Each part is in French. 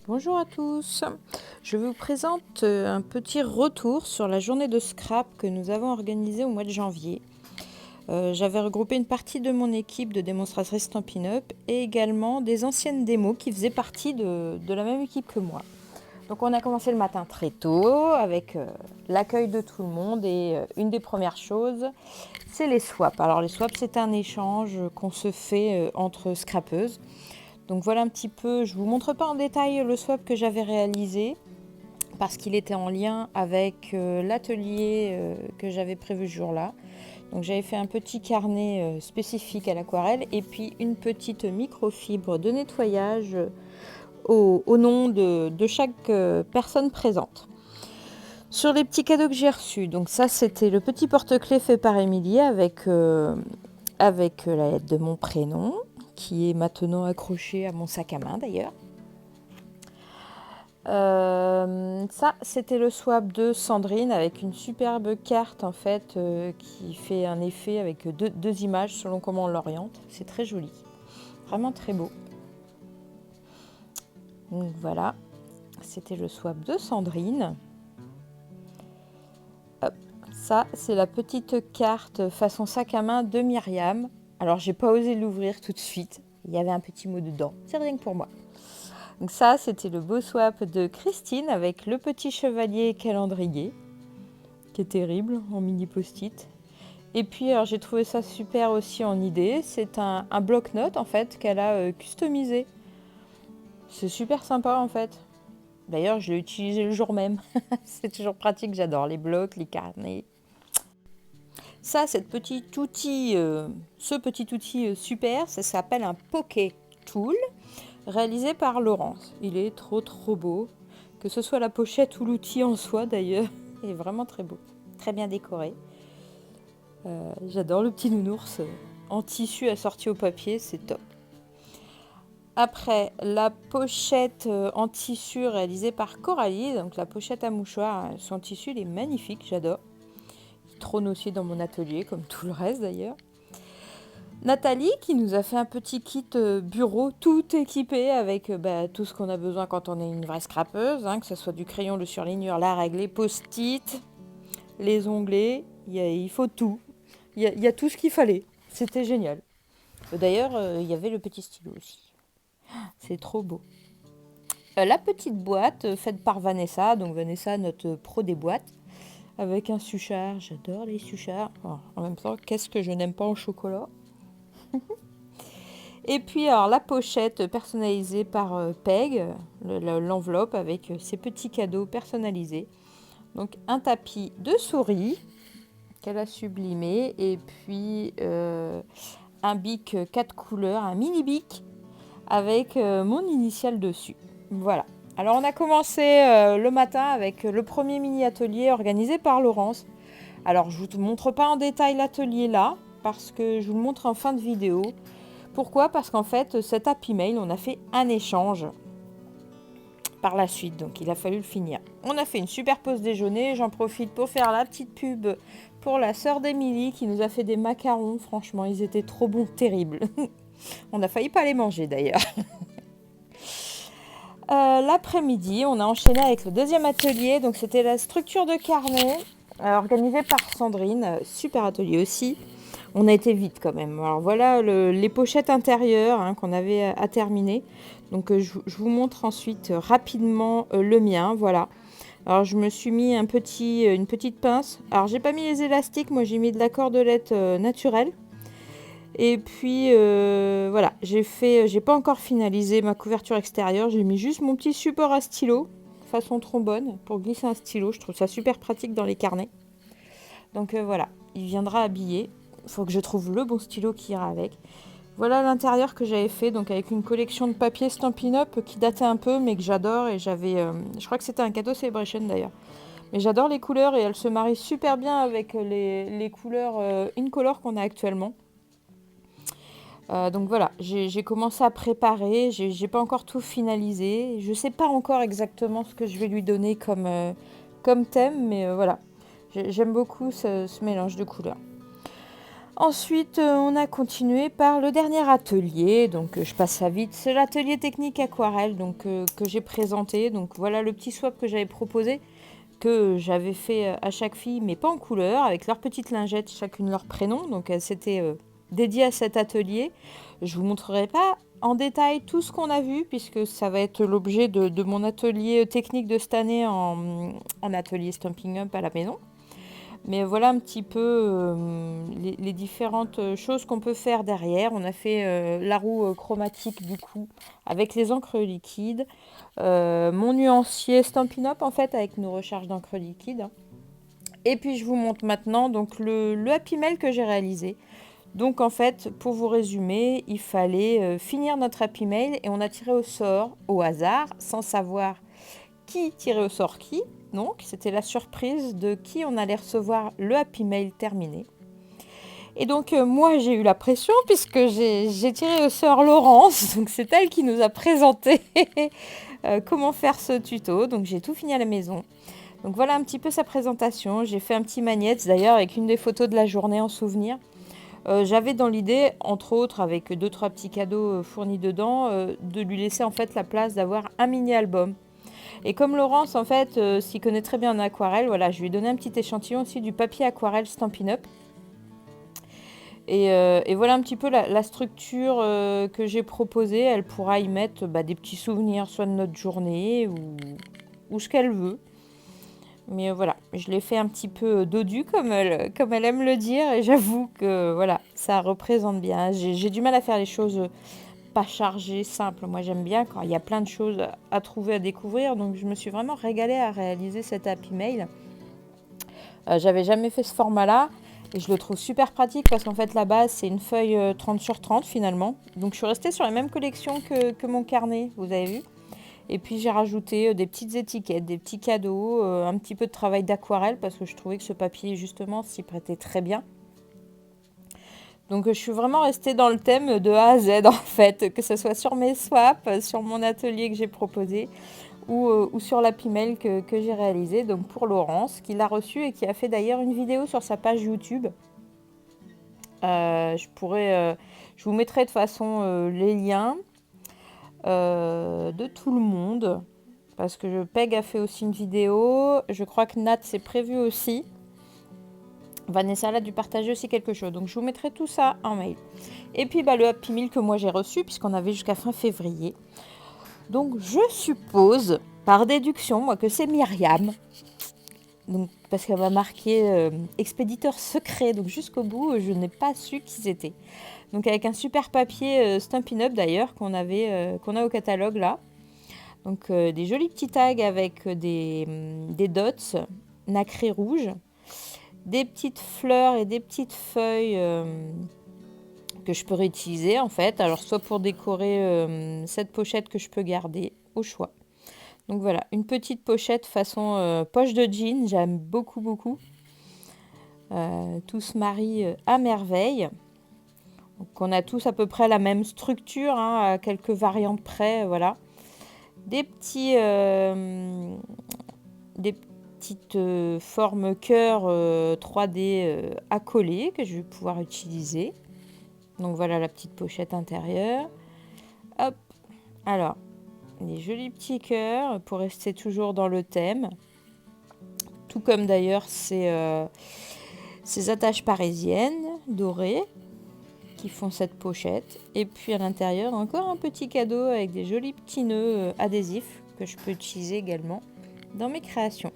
Bonjour à tous, je vous présente un petit retour sur la journée de scrap que nous avons organisée au mois de janvier. J'avais regroupé une partie de mon équipe de démonstratrices Stampin' Up et également des anciennes démos qui faisaient partie de la même équipe que moi. Donc on a commencé le matin très tôt avec l'accueil de tout le monde et une des premières choses, c'est les swaps. Alors les swaps, c'est un échange qu'on se fait entre scrapeuses. Donc voilà un petit peu, je ne vous montre pas en détail le swap que j'avais réalisé parce qu'il était en lien avec l'atelier que j'avais prévu ce jour-là. Donc j'avais fait un petit carnet spécifique à l'aquarelle et puis une petite microfibre de nettoyage au nom de chaque personne présente. Sur les petits cadeaux que j'ai reçus, donc ça c'était le petit porte-clés fait par Émilie avec la lettre de mon prénom, qui est maintenant accroché à mon sac à main d'ailleurs. Ça, c'était le swap de Sandrine avec une superbe carte en fait qui fait un effet avec deux images selon comment on l'oriente. C'est très joli, vraiment très beau. Donc voilà, c'était le swap de Sandrine. Hop. Ça, c'est la petite carte façon sac à main de Myriam. Alors, j'ai pas osé l'ouvrir tout de suite. Il y avait un petit mot dedans. C'est rien que pour moi. Donc ça, c'était le beau swap de Christine avec le petit chevalier calendrier, qui est terrible, en mini post-it. Et puis, alors, j'ai trouvé ça super aussi en idée. C'est un bloc-notes, en fait, qu'elle a customisé. C'est super sympa, en fait. D'ailleurs, je l'ai utilisé le jour même. C'est toujours pratique, j'adore les blocs, les carnets. Ça, ce petit outil super, ça s'appelle un Poké Tool, réalisé par Laurence. Il est trop beau, que ce soit la pochette ou l'outil en soi d'ailleurs, il est vraiment très beau, très bien décoré. J'adore le petit nounours en tissu assorti au papier, c'est top. Après, la pochette en tissu réalisée par Coralie, donc la pochette à mouchoir, son tissu il est magnifique, j'adore. Il trône aussi dans mon atelier, comme tout le reste d'ailleurs. Nathalie qui nous a fait un petit kit bureau tout équipé avec tout ce qu'on a besoin quand on est une vraie scrapeuse, que ce soit du crayon, le surligneur, la règle, les post-it, les onglets, il faut tout. Il y a tout ce qu'il fallait. C'était génial. D'ailleurs, il y avait le petit stylo aussi. C'est trop beau. La petite boîte faite par Vanessa, donc Vanessa, notre pro des boîtes, avec un suchard. J'adore les suchards. Oh, en même temps, qu'est-ce que je n'aime pas en chocolat. Et puis alors la pochette personnalisée par Peg, l'enveloppe avec ses petits cadeaux personnalisés. Donc un tapis de souris qu'elle a sublimé et puis un bic 4 couleurs, un mini bic avec mon initiale dessus. Voilà. Alors on a commencé le matin avec le premier mini atelier organisé par Laurence. Alors je ne vous montre pas en détail l'atelier là parce que je vous le montre en fin de vidéo. Pourquoi ? Parce qu'en fait, cet Happy Mail, on a fait un échange par la suite, donc il a fallu le finir. On a fait une super pause déjeuner, j'en profite pour faire la petite pub pour la sœur d'Émilie qui nous a fait des macarons, franchement, ils étaient trop bons, terribles. On a failli pas les manger d'ailleurs. L'après-midi, on a enchaîné avec le deuxième atelier, donc c'était la structure de carnet organisée par Sandrine, super atelier aussi. On a été vite quand même. Alors voilà les pochettes intérieures qu'on avait à terminer. Donc je vous montre ensuite rapidement le mien. Voilà. Alors je me suis mis une petite pince. Alors j'ai pas mis les élastiques, moi j'ai mis de la cordelette naturelle. Et puis voilà, j'ai pas encore finalisé ma couverture extérieure. J'ai mis juste mon petit support à stylo, façon trombone, pour glisser un stylo. Je trouve ça super pratique dans les carnets. Donc voilà, il viendra habillé. Il faut que je trouve le bon stylo qui ira avec. Voilà l'intérieur que j'avais fait, donc avec une collection de papier Stampin' Up qui datait un peu, mais que j'adore. Et je crois que c'était un cadeau Celebration d'ailleurs. Mais j'adore les couleurs et elles se marient super bien avec les couleurs Incolor qu'on a actuellement. Donc voilà, j'ai commencé à préparer, j'ai pas encore tout finalisé. Je sais pas encore exactement ce que je vais lui donner comme thème, mais voilà. J'aime beaucoup ce mélange de couleurs. Ensuite, on a continué par le dernier atelier, donc je passe ça vite. C'est l'atelier technique aquarelle donc, que j'ai présenté. Donc voilà le petit swap que j'avais proposé, que j'avais fait à chaque fille, mais pas en couleur, avec leurs petites lingettes, chacune leur prénom. Donc elles s'étaient dédiées à cet atelier. Je vous montrerai pas en détail tout ce qu'on a vu, puisque ça va être l'objet de mon atelier technique de cette année en atelier Stampin' Up à la maison. Mais voilà un petit peu les différentes choses qu'on peut faire derrière. On a fait la roue chromatique du coup avec les encres liquides. Mon nuancier Stampin' Up en fait avec nos recharges d'encre liquide. Et puis je vous montre maintenant donc le Happy Mail que j'ai réalisé. Donc en fait, pour vous résumer, il fallait finir notre Happy Mail et on a tiré au sort, au hasard, sans savoir qui tirait au sort qui. Donc, c'était la surprise de qui on allait recevoir le Happy Mail terminé. Et donc, moi, j'ai eu la pression puisque j'ai tiré au sort Laurence. Donc, c'est elle qui nous a présenté comment faire ce tuto. Donc, j'ai tout fini à la maison. Donc, voilà un petit peu sa présentation. J'ai fait un petit magnète, d'ailleurs, avec une des photos de la journée en souvenir. J'avais dans l'idée, entre autres, avec 2-3 petits cadeaux fournis dedans, de lui laisser en fait la place d'avoir un mini-album. Et comme Laurence, en fait, s'y connaît très bien en aquarelle, voilà, je lui ai donné un petit échantillon aussi du papier aquarelle Stampin' Up. Et voilà un petit peu la structure que j'ai proposée. Elle pourra y mettre des petits souvenirs, soit de notre journée ou ce qu'elle veut. Mais voilà, je l'ai fait un petit peu dodu, comme elle aime le dire. Et j'avoue que voilà, ça représente bien. J'ai du mal à faire les choses pas chargé, simple. Moi, j'aime bien quand il y a plein de choses à trouver, à découvrir. Donc, je me suis vraiment régalée à réaliser cet Happy Mail. J'avais jamais fait ce format-là. Et je le trouve super pratique parce qu'en fait, la base, c'est une feuille 30 sur 30 finalement. Donc, je suis restée sur les mêmes collections que mon carnet, vous avez vu. Et puis, j'ai rajouté des petites étiquettes, des petits cadeaux, un petit peu de travail d'aquarelle parce que je trouvais que ce papier, justement, s'y prêtait très bien. Donc je suis vraiment restée dans le thème de A à Z en fait, que ce soit sur mes swaps, sur mon atelier que j'ai proposé ou sur l'Happy Mail que j'ai réalisé donc pour Laurence, qui l'a reçu et qui a fait d'ailleurs une vidéo sur sa page YouTube. Je vous mettrai de toute façon les liens de tout le monde, parce que Peg a fait aussi une vidéo, je crois que Nat c'est prévu aussi. Vanessa a dû partager aussi quelque chose. Donc, je vous mettrai tout ça en mail. Et puis, le Happy Meal que moi j'ai reçu, puisqu'on avait jusqu'à fin février. Donc, je suppose, par déduction, moi, que c'est Myriam. Donc, parce qu'elle m'a marqué expéditeur secret. Donc, jusqu'au bout, je n'ai pas su qui c'était. Donc, avec un super papier Stampin' Up d'ailleurs, qu'on a au catalogue là. Donc, des jolis petits tags avec des dots nacrés rouges. Des petites fleurs et des petites feuilles que je peux réutiliser en fait. Alors soit pour décorer cette pochette que je peux garder au choix. Donc voilà, une petite pochette façon poche de jean, j'aime beaucoup beaucoup. Tout se marie à merveille. Donc on a tous à peu près la même structure, à quelques variantes près, voilà. Des petites formes cœur 3D à coller que je vais pouvoir utiliser. Donc voilà la petite pochette intérieure. Hop, alors des jolis petits cœurs pour rester toujours dans le thème. Tout comme d'ailleurs ces attaches parisiennes dorées qui font cette pochette. Et puis à l'intérieur encore un petit cadeau avec des jolis petits nœuds adhésifs que je peux utiliser également dans mes créations.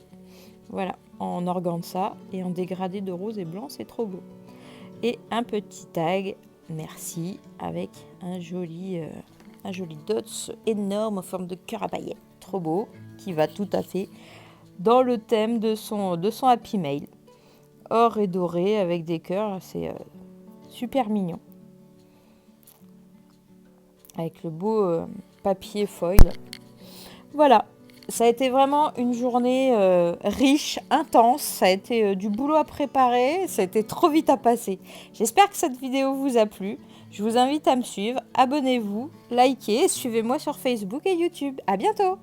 Voilà, en organza et en dégradé de rose et blanc, c'est trop beau. Et un petit tag, merci, avec un joli dots énorme en forme de cœur à paillettes. Trop beau, qui va tout à fait dans le thème de son Happy Mail. Or et doré avec des cœurs, c'est super mignon. Avec le beau papier foil. Voilà. Ça a été vraiment une journée riche, intense. Ça a été du boulot à préparer. Ça a été trop vite à passer. J'espère que cette vidéo vous a plu. Je vous invite à me suivre. Abonnez-vous, likez, suivez-moi sur Facebook et YouTube. À bientôt!